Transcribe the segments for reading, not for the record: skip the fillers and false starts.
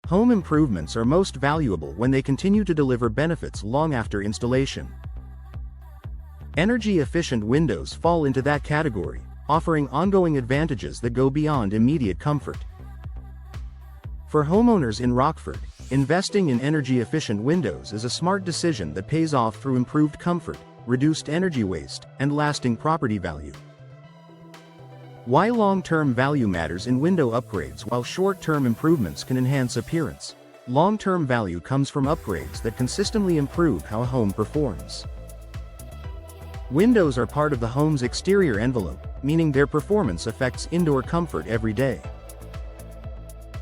Home improvements are most valuable when they continue to deliver benefits long after installation. Energy-efficient windows fall into that category, offering ongoing advantages that go beyond immediate comfort. For homeowners in Rockford, investing in energy-efficient windows is a smart decision that pays off through improved comfort, reduced energy waste, and lasting property value. Why long-term value matters in window upgrades while short-term improvements can enhance appearance. Long-term value comes from upgrades that consistently improve how a home performs. Windows are part of the home's exterior envelope, meaning their performance affects indoor comfort every day.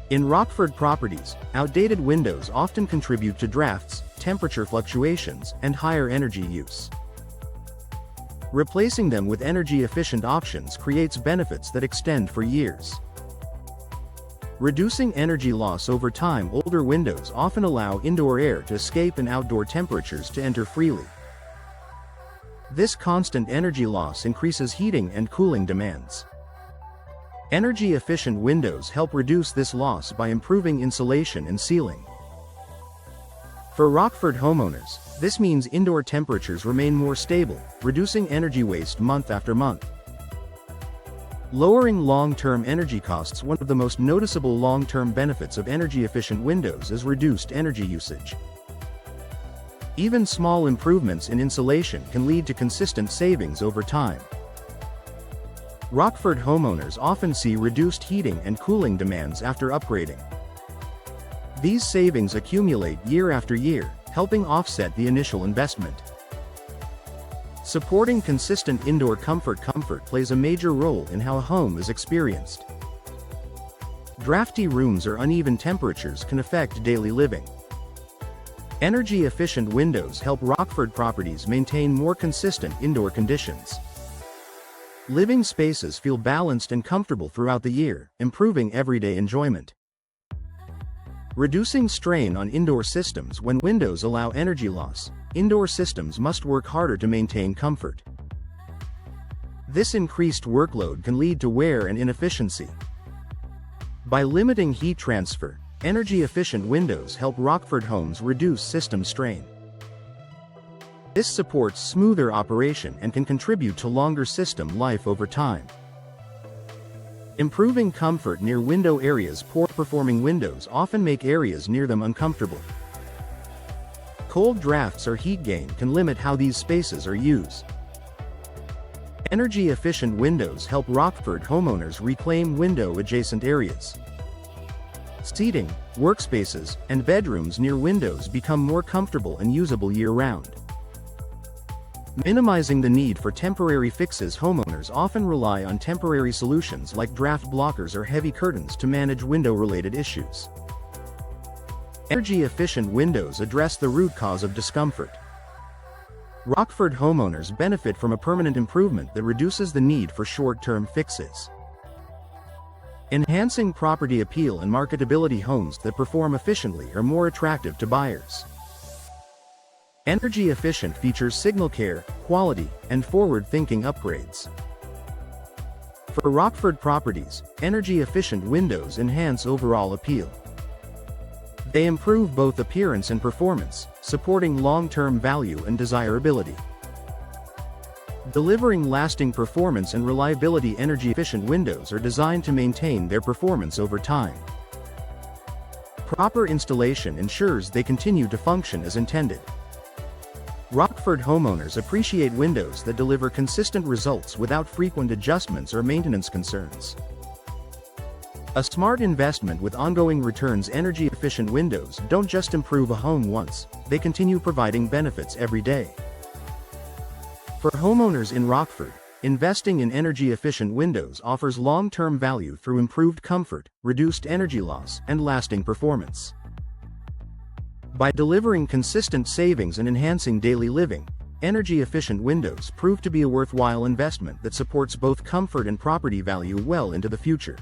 In Rockford properties, outdated windows often contribute to drafts, temperature fluctuations, and higher energy use. Replacing them with energy-efficient options creates benefits that extend for years. Reducing energy loss over time. Older windows often allow indoor air to escape and outdoor temperatures to enter freely. This constant energy loss increases heating and cooling demands. Energy-efficient windows help reduce this loss by improving insulation and sealing. For Rockford homeowners, this means indoor temperatures remain more stable, reducing energy waste month after month. Lowering long-term energy costs. One of the most noticeable long-term benefits of energy-efficient windows is reduced energy usage. Even small improvements in insulation can lead to consistent savings over time. Rockford homeowners often see reduced heating and cooling demands after upgrading. These savings accumulate year after year, helping offset the initial investment. Supporting consistent indoor comfort. Comfort plays a major role in how a home is experienced. Drafty rooms or uneven temperatures can affect daily living. Energy-efficient windows help Rockford properties maintain more consistent indoor conditions. Living spaces feel balanced and comfortable throughout the year, improving everyday enjoyment. Reducing strain on indoor systems. When windows allow energy loss, indoor systems must work harder to maintain comfort. This increased workload can lead to wear and inefficiency. By limiting heat transfer, energy-efficient windows help Rockford homes reduce system strain. This supports smoother operation and can contribute to longer system life over time. Improving comfort near window areas. Poor-performing windows often make areas near them uncomfortable. Cold drafts or heat gain can limit how these spaces are used. Energy-efficient windows help Rockford homeowners reclaim window-adjacent areas. Seating, workspaces, and bedrooms near windows become more comfortable and usable year-round. Minimizing the need for temporary fixes. Homeowners often rely on temporary solutions like draft blockers or heavy curtains to manage window-related issues. Energy-efficient windows address the root cause of discomfort. Rockford homeowners benefit from a permanent improvement that reduces the need for short-term fixes. Enhancing property appeal and marketability. Homes that perform efficiently are more attractive to buyers. Energy-efficient features signal care, quality, and forward-thinking upgrades. For Rockford properties, energy-efficient windows enhance overall appeal. They improve both appearance and performance, supporting long-term value and desirability. Delivering lasting performance and reliability. Energy-efficient windows are designed to maintain their performance over time. Proper installation ensures they continue to function as intended. Rockford homeowners appreciate windows that deliver consistent results without frequent adjustments or maintenance concerns. A smart investment with ongoing returns. Energy-efficient windows don't just improve a home once, they continue providing benefits every day. For homeowners in Rockford, investing in energy-efficient windows offers long-term value through improved comfort, reduced energy loss, and lasting performance. By delivering consistent savings and enhancing daily living, energy-efficient windows prove to be a worthwhile investment that supports both comfort and property value well into the future.